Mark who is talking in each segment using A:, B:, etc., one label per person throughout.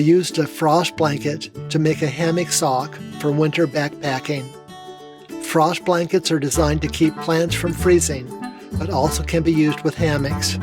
A: used a frost blanket to make a hammock sock for winter backpacking. Frost blankets are designed to keep plants from freezing, but also can be used with hammocks.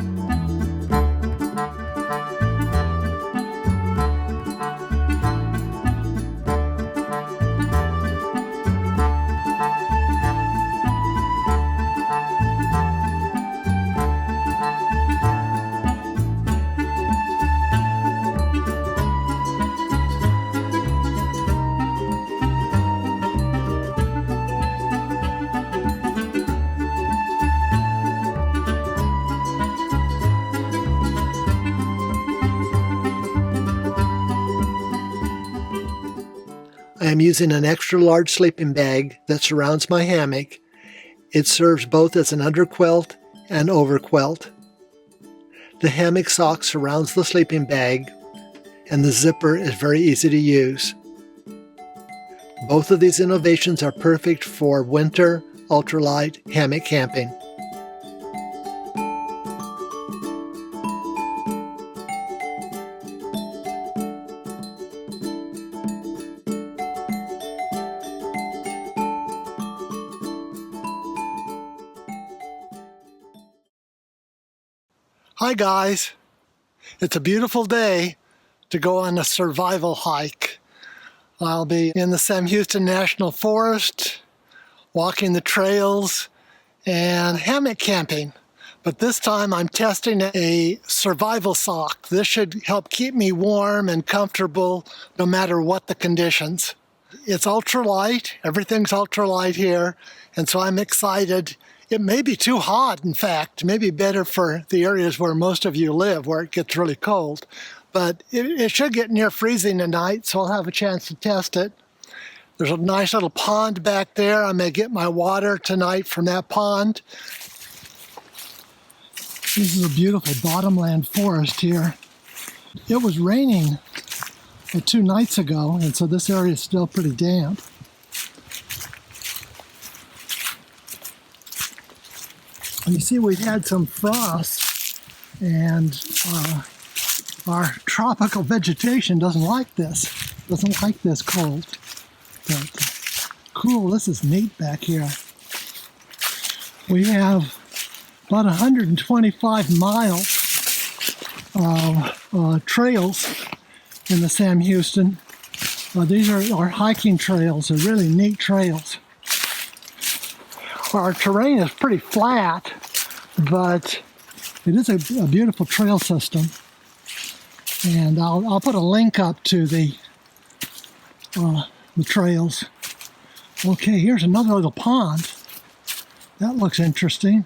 A: I am using an extra large sleeping bag that surrounds my hammock. It serves both as an underquilt and overquilt. The hammock sock surrounds the sleeping bag, and the zipper is very easy to use. Both of these innovations are perfect for winter, ultralight hammock camping. Hi guys, it's a beautiful day to go on a survival hike. I'll be in the Sam Houston National Forest, walking the trails, and hammock camping. But this time I'm testing a survival sock. This should help keep me warm and comfortable no matter what the conditions. It's ultralight, everything's ultralight here, and so I'm excited. It may be too hot, in fact. It may be better for the areas where most of you live, where it gets really cold. But it should get near freezing tonight, so I'll have a chance to test it. There's a nice little pond back there. I may get my water tonight from that pond. This is a beautiful bottomland forest here. It was raining 2 nights ago, and so this area is still pretty damp. You see, we've had some frost, and our tropical vegetation doesn't like this cold. But cool, this is neat back here. We have about 125 miles of trails in the Sam Houston. These are our hiking trails. They're really neat trails. Our terrain is pretty flat, but it is a beautiful trail system. And I'll put a link up to the trails. Okay, here's another little pond. That looks interesting.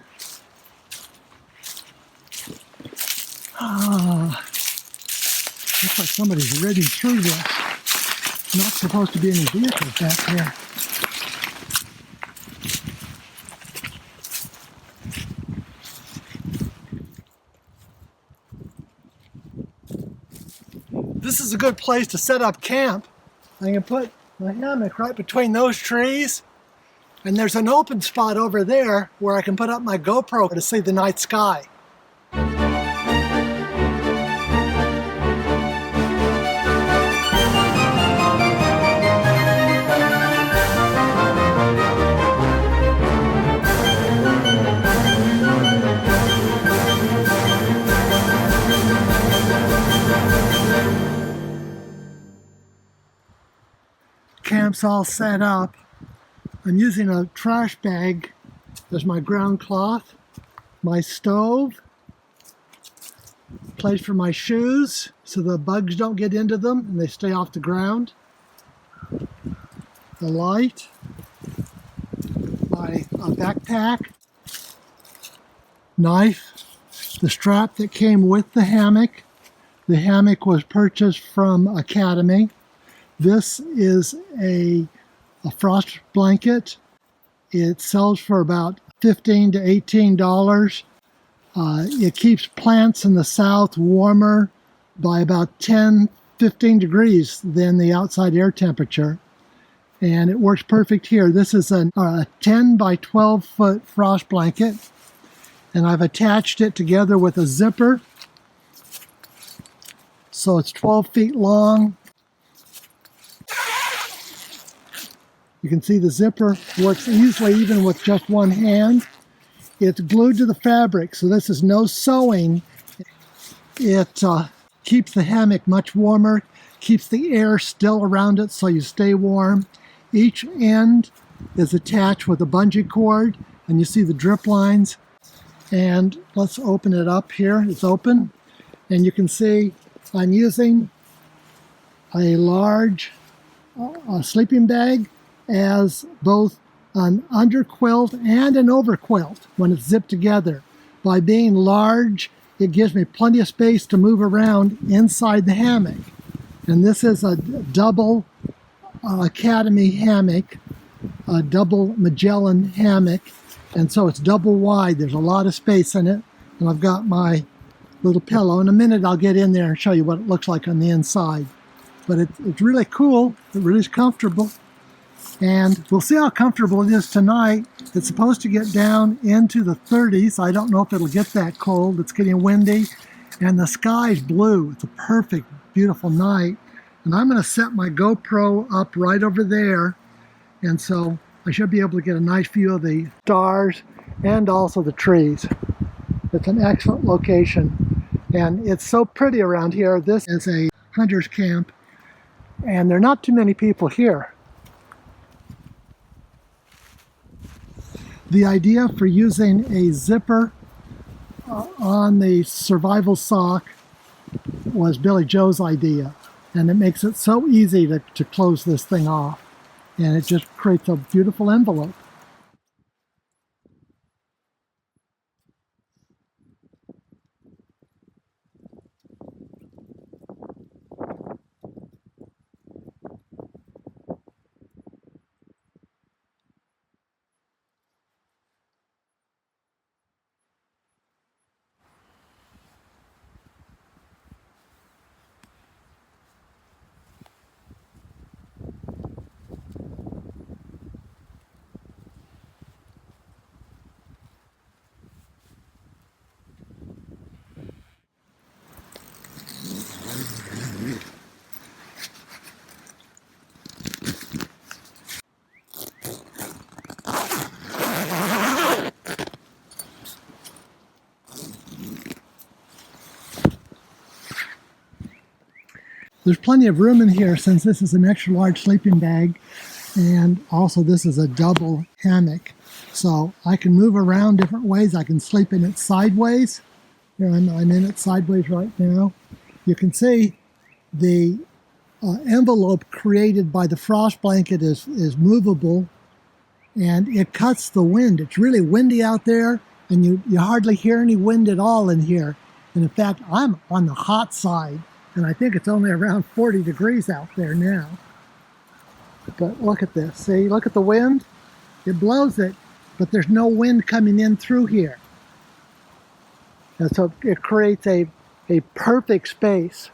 A: Looks like somebody's ridden through this. Not supposed to be any vehicles back here. This is a good place to set up camp. I can put my hammock right between those trees, and there's an open spot over there where I can put up my GoPro to see the night sky. Camp's all set up. I'm using a trash bag as my ground cloth, my stove, place for my shoes so the bugs don't get into them and they stay off the ground, the light, my backpack, knife, the strap that came with the hammock. The hammock was purchased from Academy. This is a frost blanket. It sells for about $15 to $18. It keeps plants in the south warmer by about 10-15 degrees than the outside air temperature. And it works perfect here. This is a 10 by 12 foot frost blanket. And I've attached it together with a zipper so it's 12 feet long. You can see the zipper works easily even with just one hand. It's glued to the fabric, so this is no sewing. It keeps the hammock much warmer, keeps the air still around it so you stay warm. Each end is attached with a bungee cord, and you see the drip lines. And let's open it up here. It's open, and you can see I'm using a large sleeping bag as both an underquilt and an overquilt when it's zipped together. By being large, it gives me plenty of space to move around inside the hammock. And this is a double Academy hammock, a double Magellan hammock, and so it's double wide. There's a lot of space in it, and I've got my little pillow. In a minute I'll get in there and show you what it looks like on the inside. But it's really cool, it really is comfortable, and we'll see how comfortable it is tonight. It's supposed to get down into the 30s. I don't know if it'll get that cold. It's getting windy, and the sky's blue. It's a perfect, beautiful night. And I'm going to set my GoPro up right over there, and so I should be able to get a nice view of the stars and also the trees. It's an excellent location, and it's so pretty around here. This is a hunter's camp, and there are not too many people here. The idea for using a zipper on the survival sock was Billy Joe's idea, and it makes it so easy to close this thing off, and it just creates a beautiful envelope. There's plenty of room in here since this is an extra large sleeping bag, and also this is a double hammock. So I can move around different ways. I can sleep in it sideways. Here I'm in it sideways right now. You can see the envelope created by the frost blanket is movable, and it cuts the wind. It's really windy out there, and you hardly hear any wind at all in here. And in fact, I'm on the hot side, and I think it's only around 40 degrees out there now. But look at this. See, look at the wind. It blows it, but there's no wind coming in through here. And so it creates a perfect space.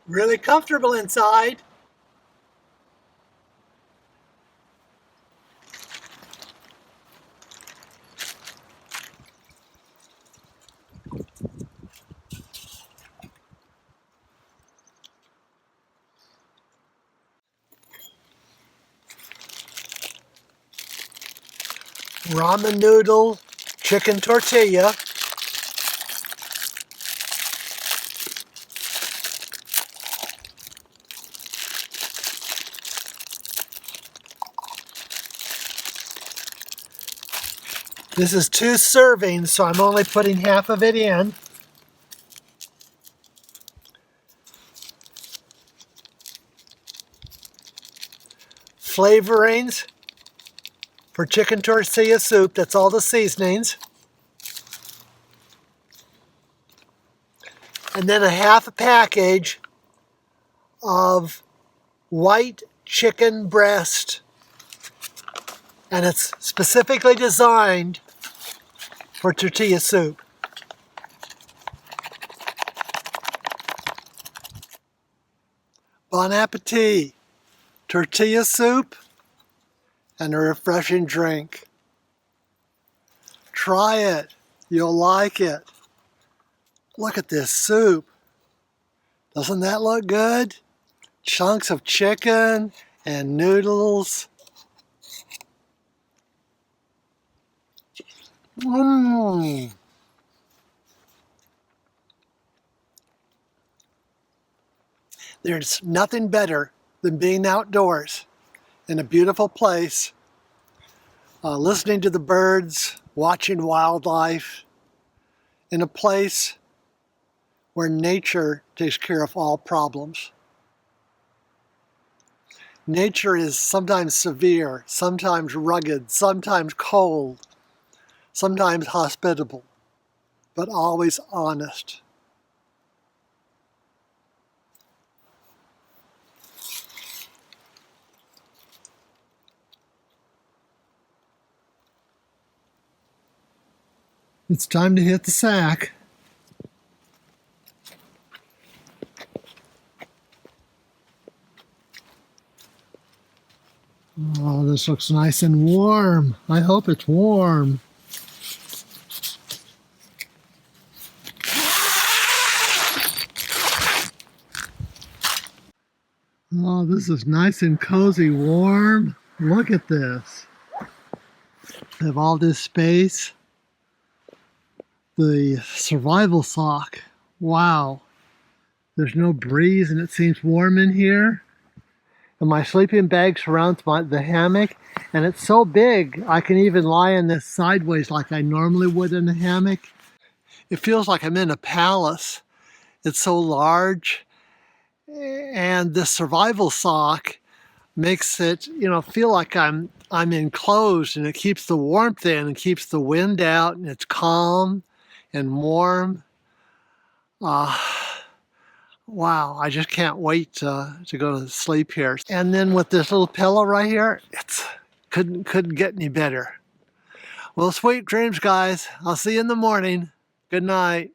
A: Really comfortable inside. Ramen noodle, chicken tortilla. This is 2 servings, so I'm only putting half of it in. Flavorings for chicken tortilla soup, that's all the seasonings. And then a half a package of white chicken breast. And it's specifically designed for tortilla soup. Bon appetit! tortilla soup, and a refreshing drink. Try it. You'll like it. Look at this soup. Doesn't that look good? Chunks of chicken and noodles. Mmm. There's nothing better than being outdoors in a beautiful place, listening to the birds, watching wildlife, in a place where nature takes care of all problems. Nature is sometimes severe, sometimes rugged, sometimes cold, sometimes hospitable, but always honest. It's time to hit the sack. Oh, this looks nice and warm. I hope it's warm. Oh, this is nice and cozy, warm. Look at this. I have all this space. The survival sock. Wow. There's no breeze and it seems warm in here. And my sleeping bag surrounds the hammock, and it's so big I can even lie in this sideways like I normally would in a hammock. It feels like I'm in a palace. It's so large, and the survival sock makes it, feel like I'm enclosed, and it keeps the warmth in and keeps the wind out, and it's calm and warm. Wow, I just can't wait to go to sleep here. And then with this little pillow right here, it's couldn't get any better. Well, sweet dreams, guys. I'll see you in the morning. Good night.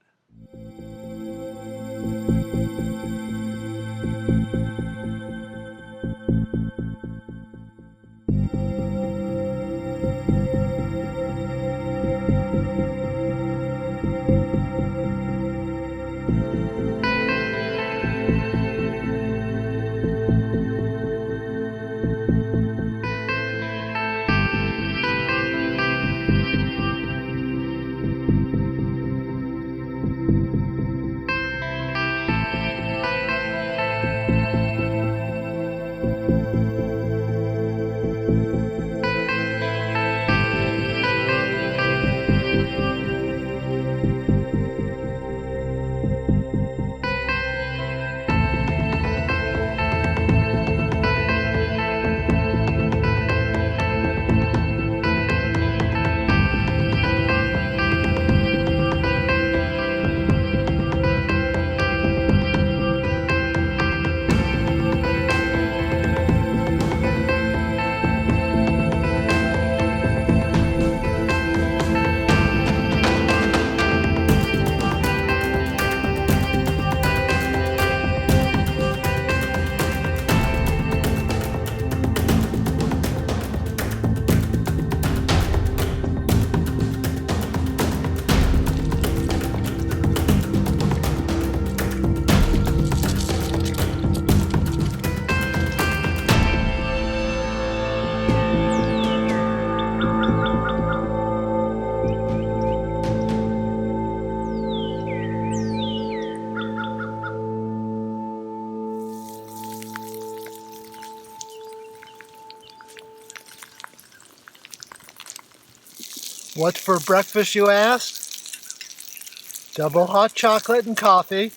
A: What's for breakfast, you ask? Double hot chocolate and coffee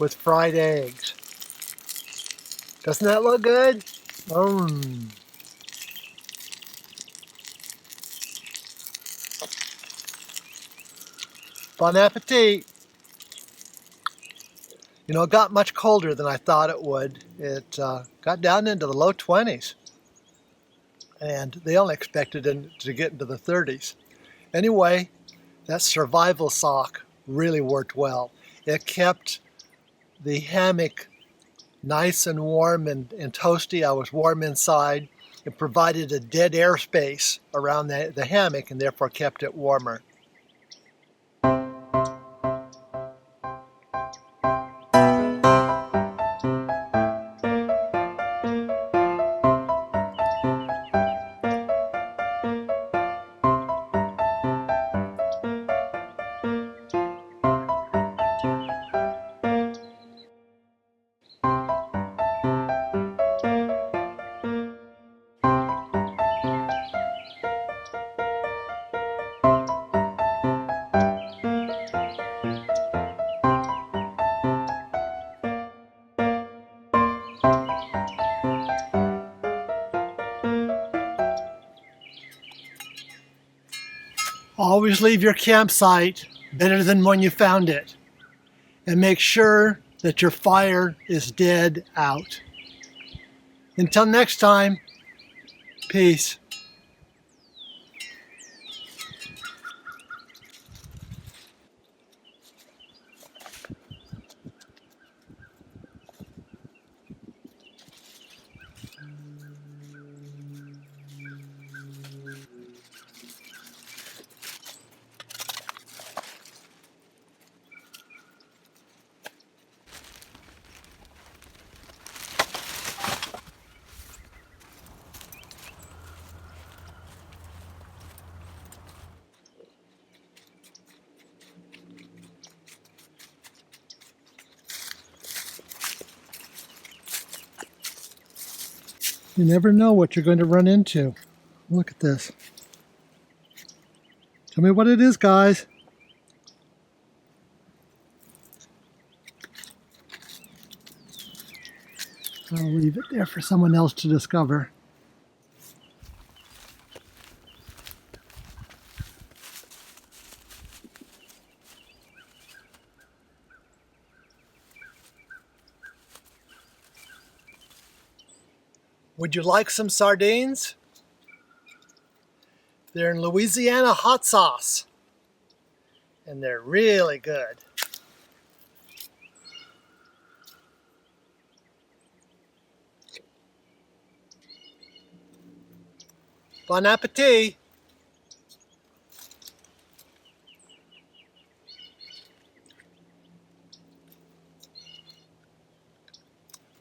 A: with fried eggs. Doesn't that look good? Bon appetit. It got much colder than I thought it would. It got down into the low 20s. And they only expected it to get into the 30s. Anyway, that survival sock really worked well. It kept the hammock nice and warm and toasty. I was warm inside. It provided a dead airspace around the hammock and therefore kept it warmer. Always leave your campsite better than when you found it. And make sure that your fire is dead out. Until next time, peace. You never know what you're going to run into. Look at this. Tell me what it is, guys. I'll leave it there for someone else to discover. Would you like some sardines? They're in Louisiana hot sauce, and they're really good. Bon appetit!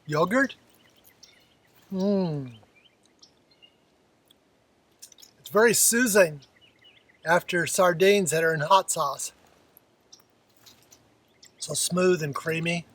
A: Yogurt? It's very soothing after sardines that are in hot sauce. So smooth and creamy.